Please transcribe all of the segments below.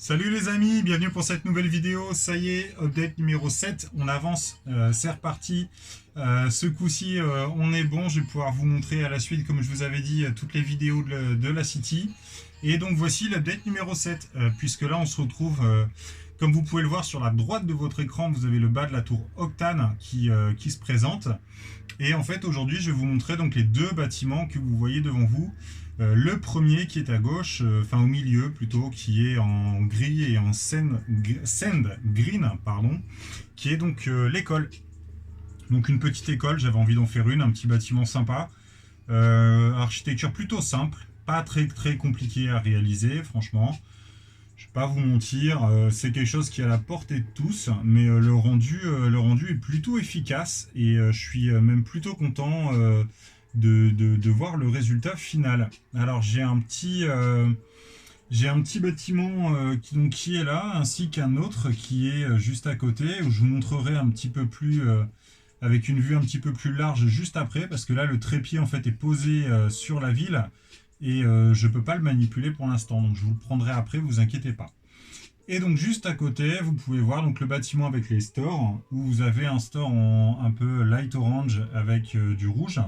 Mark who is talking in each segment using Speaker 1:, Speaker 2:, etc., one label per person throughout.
Speaker 1: Salut les amis, bienvenue pour cette nouvelle vidéo. Ça y est, update numéro 7, on avance, c'est reparti. Ce coup-ci, on est bon, je vais pouvoir vous montrer à la suite, comme je vous avais dit, toutes les vidéos de la City. Et donc voici l'update numéro 7, puisque là on se retrouve, comme vous pouvez le voir sur la droite de votre écran, vous avez le bas de la tour Octane qui se présente. Et en fait, aujourd'hui, je vais vous montrer donc les deux bâtiments que vous voyez devant vous. Le premier qui est à gauche, enfin au milieu plutôt, qui est en gris et en sand green, pardon, qui est donc l'école. Donc une petite école, j'avais envie d'en faire une, un petit bâtiment sympa. Architecture plutôt simple, pas très compliqué à réaliser, franchement. Je vais pas vous mentir, c'est quelque chose qui est à la portée de tous, mais le rendu est plutôt efficace et je suis même plutôt content de voir le résultat final. Alors j'ai un petit bâtiment qui est là, ainsi qu'un autre qui est juste à côté, où je vous montrerai un petit peu plus avec une vue un petit peu plus large juste après, parce que là le trépied en fait est posé sur la ville et je ne peux pas le manipuler pour l'instant, donc je vous le prendrai après, vous inquiétez pas. Et donc juste à côté, vous pouvez voir donc le bâtiment avec les stores, où vous avez un store en un peu light orange avec du rouge.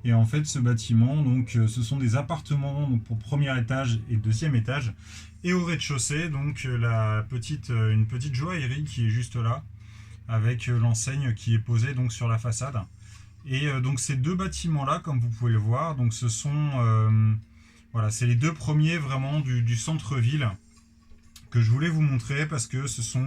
Speaker 1: Et en fait ce bâtiment, donc ce sont des appartements donc, pour premier étage et deuxième étage. Et au rez-de-chaussée, donc une petite joaillerie qui est juste là, avec l'enseigne qui est posée donc sur la façade. Et donc ces deux bâtiments-là, comme vous pouvez le voir, donc ce sont voilà, c'est les deux premiers vraiment du centre-ville que je voulais vous montrer parce que ce sont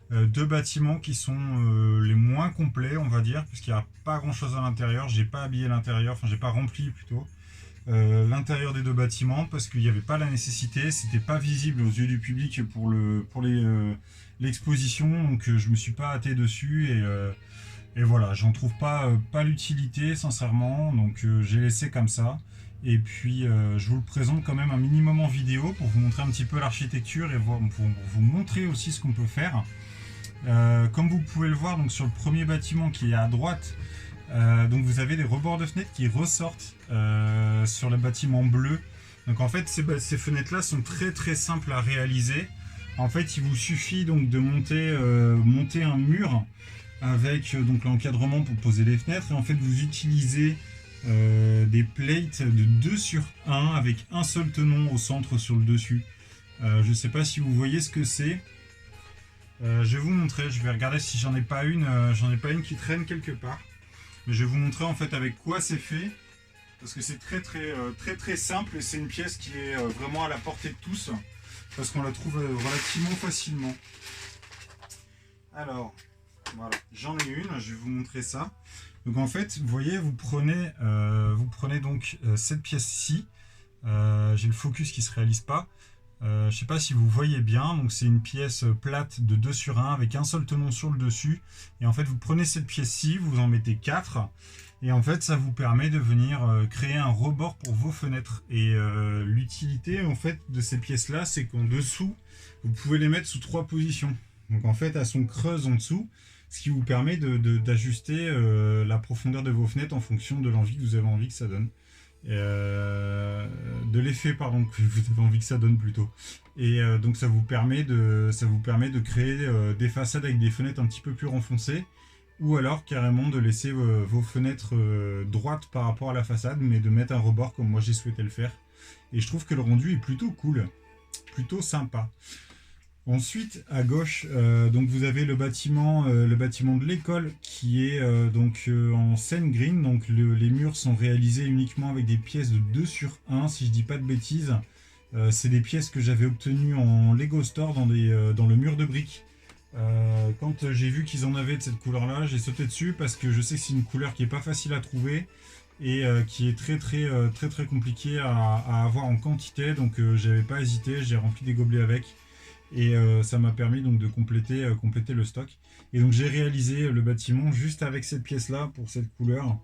Speaker 1: deux bâtiments qui sont les moins complets, on va dire, puisqu'il n'y a pas grand chose à l'intérieur. J'ai pas habillé l'intérieur, enfin j'ai pas rempli plutôt l'intérieur des deux bâtiments parce qu'il n'y avait pas la nécessité, c'était pas visible aux yeux du public pour l'exposition, donc je me suis pas hâté dessus et voilà, j'en trouve pas l'utilité sincèrement, donc j'ai laissé comme ça. Et puis je vous le présente quand même un minimum en vidéo pour vous montrer un petit peu l'architecture et pour vous montrer aussi ce qu'on peut faire. Comme vous pouvez le voir donc sur le premier bâtiment qui est à droite, donc vous avez des rebords de fenêtres qui ressortent sur le bâtiment bleu. Donc en fait ces fenêtres là sont très simples à réaliser. En fait il vous suffit donc de monter un mur avec donc l'encadrement pour poser les fenêtres et en fait vous utilisez des plates de 2 sur 1 avec un seul tenon au centre sur le dessus. Je ne sais pas si vous voyez ce que c'est. Je vais vous montrer, je vais regarder si j'en ai pas une qui traîne quelque part. Mais je vais vous montrer en fait avec quoi c'est fait. Parce que c'est très simple et c'est une pièce qui est vraiment à la portée de tous. Parce qu'on la trouve relativement facilement. Alors, voilà, j'en ai une, je vais vous montrer ça. Donc en fait, vous voyez, vous prenez donc cette pièce-ci. J'ai le focus qui ne se réalise pas. Je ne sais pas si vous voyez bien. Donc c'est une pièce plate de 2 sur 1 avec un seul tenon sur le dessus. Et en fait, vous prenez cette pièce-ci, vous en mettez 4. Et en fait, ça vous permet de venir créer un rebord pour vos fenêtres. Et l'utilité en fait de ces pièces-là, c'est qu'en dessous, vous pouvez les mettre sous 3 positions. Donc en fait, elles sont creuses en dessous, ce qui vous permet d'ajuster la profondeur de vos fenêtres en fonction de l'envie que vous avez envie que ça donne. De l'effet pardon que vous avez envie que ça donne plutôt. Et donc ça vous permet de créer des façades avec des fenêtres un petit peu plus renfoncées, ou alors carrément de laisser vos fenêtres droites par rapport à la façade, mais de mettre un rebord comme moi j'ai souhaité le faire. Et je trouve que le rendu est plutôt cool, plutôt sympa. Ensuite, à gauche, donc vous avez le bâtiment de l'école qui est en sand green. Donc les murs sont réalisés uniquement avec des pièces de 2 sur 1, si je dis pas de bêtises. C'est des pièces que j'avais obtenues en Lego Store dans le mur de briques. Quand j'ai vu qu'ils en avaient de cette couleur-là, j'ai sauté dessus parce que je sais que c'est une couleur qui est pas facile à trouver et qui est très compliquée à avoir en quantité. Donc j'avais pas hésité, j'ai rempli des gobelets avec. Et ça m'a permis donc de compléter le stock. Et donc j'ai réalisé le bâtiment juste avec cette pièce là pour cette couleur.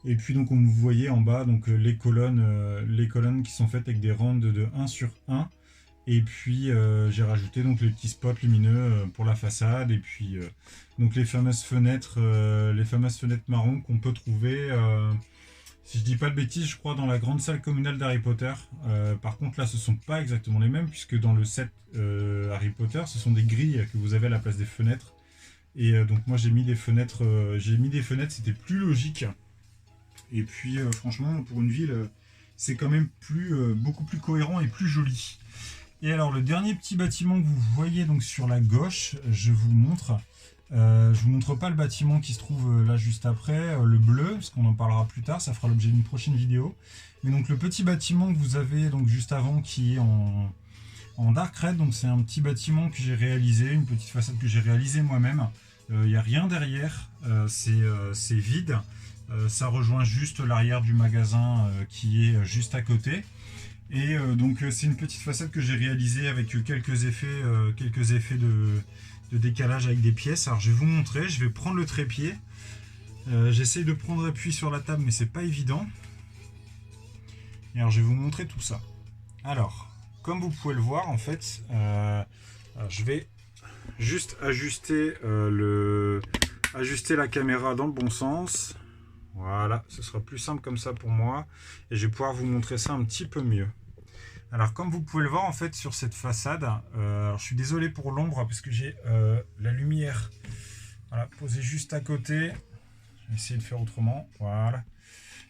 Speaker 1: Et puis donc vous voyez en bas donc les colonnes qui sont faites avec des rangs de 1 sur 1. Et puis j'ai rajouté donc les petits spots lumineux pour la façade. Et puis donc les fameuses fenêtres marron qu'on peut trouver Si je dis pas de bêtises, je crois dans la grande salle communale d'Harry Potter. Par contre, là, ce sont pas exactement les mêmes, puisque dans le set Harry Potter, ce sont des grilles que vous avez à la place des fenêtres. Et donc moi, j'ai mis des fenêtres. C'était plus logique. Et puis, franchement, pour une ville, c'est quand même beaucoup plus cohérent et plus joli. Et alors, le dernier petit bâtiment que vous voyez donc sur la gauche, je vous le montre. Je vous montre pas le bâtiment qui se trouve là juste après, le bleu, parce qu'on en parlera plus tard, ça fera l'objet d'une prochaine vidéo. Mais donc le petit bâtiment que vous avez donc juste avant qui est en dark red, donc c'est un petit bâtiment que j'ai réalisé, une petite façade que j'ai réalisée moi-même. Il n'y a rien derrière, c'est vide. Ça rejoint juste l'arrière du magasin qui est juste à côté. Et donc c'est une petite façade que j'ai réalisée avec quelques effets de décalage avec des pièces. Alors je vais vous montrer, je vais prendre le trépied. J'essaye de prendre appui sur la table mais c'est pas évident. Et alors je vais vous montrer tout ça. Alors, comme vous pouvez le voir en fait, je vais juste ajuster la caméra dans le bon sens. Voilà, ce sera plus simple comme ça pour moi. Et je vais pouvoir vous montrer ça un petit peu mieux. Alors comme vous pouvez le voir en fait sur cette façade, alors, je suis désolé pour l'ombre parce que j'ai la lumière posée juste à côté. Je vais essayer de faire autrement. Voilà.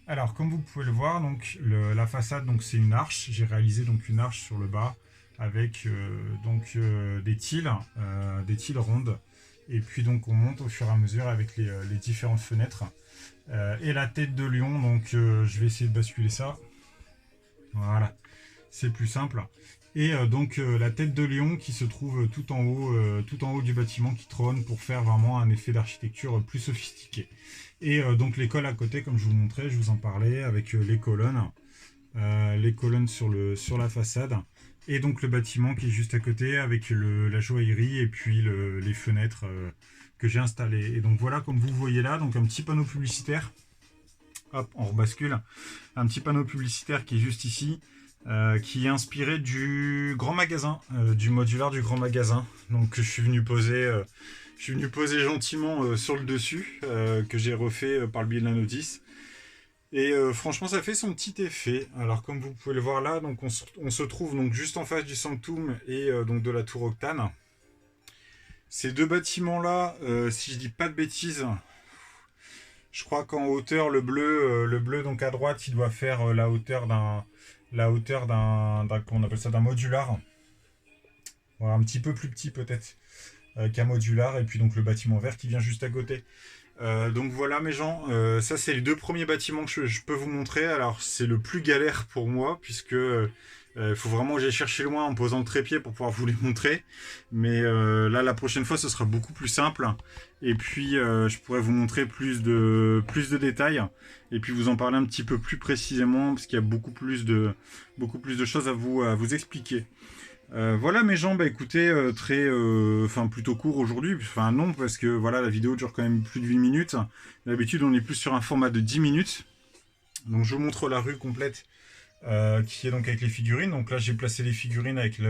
Speaker 1: Alors comme vous pouvez le voir, donc la façade donc c'est une arche. J'ai réalisé donc une arche sur le bas avec des tiles rondes. Et puis donc on monte au fur et à mesure avec les différentes fenêtres. Et la tête de lion, donc je vais essayer de basculer ça. Voilà. C'est plus simple. Et donc la tête de lion qui se trouve tout en haut du bâtiment qui trône pour faire vraiment un effet d'architecture plus sophistiqué. Et donc l'école à côté, comme je vous montrais, je vous en parlais, avec les colonnes sur la façade. Et donc le bâtiment qui est juste à côté avec la joaillerie et puis les fenêtres que j'ai installées. Et donc voilà, comme vous voyez là, donc un petit panneau publicitaire. Hop, on rebascule. Un petit panneau publicitaire qui est juste ici. Qui est inspiré du grand magasin, du modular du grand magasin. Donc je suis venu poser gentiment sur le dessus, que j'ai refait par le biais de la notice. Et franchement ça fait son petit effet. Alors comme vous pouvez le voir là, donc on se trouve donc juste en face du Sanctum et donc de la tour Octane. Ces deux bâtiments là, si je dis pas de bêtises, je crois qu'en hauteur le bleu donc à droite il doit faire la hauteur d'un qu'on appelle ça, d'un modular. Voilà, un petit peu plus petit peut-être qu'un modular. Et puis donc le bâtiment vert qui vient juste à côté. Donc voilà mes gens, ça c'est les deux premiers bâtiments que je peux vous montrer. Alors c'est le plus galère pour moi puisque il faut vraiment que j'aille chercher loin en posant le trépied pour pouvoir vous les montrer. Mais là la prochaine fois ce sera beaucoup plus simple. Et puis je pourrais vous montrer plus de détails. Et puis vous en parler un petit peu plus précisément parce qu'il y a beaucoup plus de choses à vous expliquer. Voilà mes gens, bah écoutez, plutôt court aujourd'hui, enfin non parce que voilà la vidéo dure quand même plus de 8 minutes. D'habitude on est plus sur un format de 10 minutes. Donc je vous montre la rue complète qui est donc avec les figurines. Donc là j'ai placé les figurines avec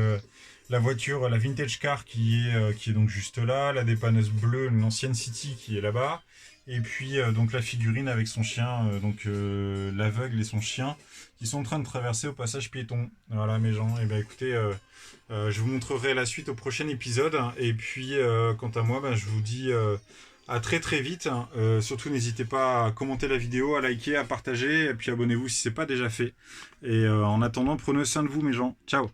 Speaker 1: la voiture, la vintage car qui est donc juste là, la dépanneuse bleue, l'ancienne City qui est là-bas. Et puis donc la figurine avec son chien, l'aveugle et son chien, qui sont en train de traverser au passage piéton. Voilà mes gens, et bien écoutez, je vous montrerai la suite au prochain épisode. Et puis quant à moi, je vous dis à très très vite. Surtout n'hésitez pas à commenter la vidéo, à liker, à partager, et puis abonnez-vous si ce n'est pas déjà fait. Et en attendant, prenez soin de vous mes gens. Ciao.